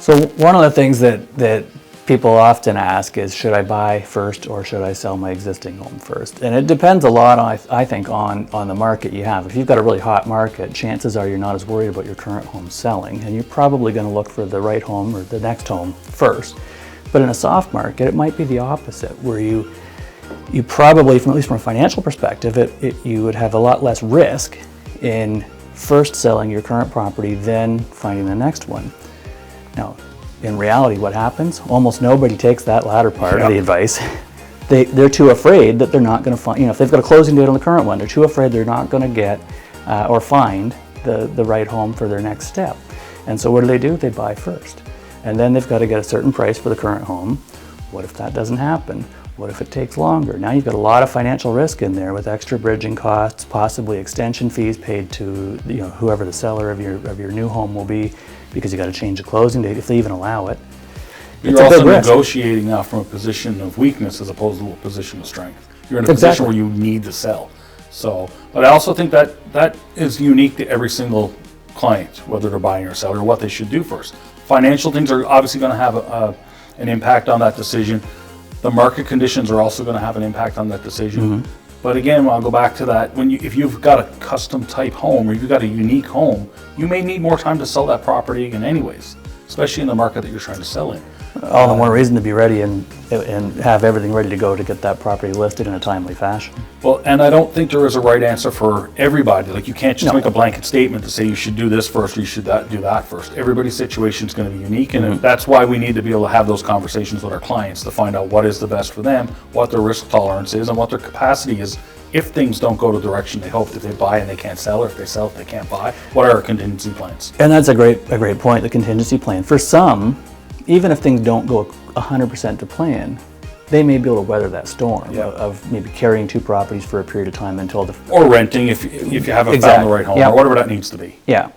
So one of the things that people often ask is, should I buy first or should I sell my existing home first? And it depends a lot, I think, on the market you have. If you've got a really hot market, chances are you're not as worried about your current home selling, and you're probably going to look for the right home or the next home first. But in a soft market, it might be the opposite, where you probably, at least from a financial perspective, you would have a lot less risk in first selling your current property than finding the next one. Now, in reality, what happens? Almost nobody takes that latter part of the advice. They're too afraid that they're not going to find, if they've got a closing date on the current one, they're too afraid they're not going to get or find the right home for their next step. And so what do? They buy first. And then they've got to get a certain price for the current home. What if that doesn't happen? What if it takes longer? Now you've got a lot of financial risk in there with extra bridging costs, possibly extension fees paid to whoever the seller of your new home will be, because you got to change the closing date if they even allow it. You're also negotiating now from a position of weakness as opposed to a position of strength. You're in a position where you need to sell. So, but I also think that is unique to every single client, whether they're buying or selling, or what they should do first. Financial things are obviously going to have an impact on that decision. The market conditions are also going to have an impact on that decision. Mm-hmm. But again, I'll go back to that. If you've got a custom type home, or you've got a unique home, you may need more time to sell that property again anyways, especially in the market that you're trying to sell in. All the more reason to be ready and have everything ready to go to get that property listed in a timely fashion. Well, and I don't think there is a right answer for everybody. Like, you can't just make a blanket statement to say you should do this first or you should do that first. Everybody's situation is going to be unique, and that's why we need to be able to have those conversations with our clients to find out what is the best for them, what their risk tolerance is, and what their capacity is if things don't go the direction they hoped. If they buy and they can't sell, or if they sell if they can't buy, what are our contingency plans? And that's a great point, the contingency plan. For some, even if things don't go 100% to plan, they may be able to weather that storm of maybe carrying two properties for a period of time until or renting if you haven't found the right home, or whatever that needs to be. Yeah.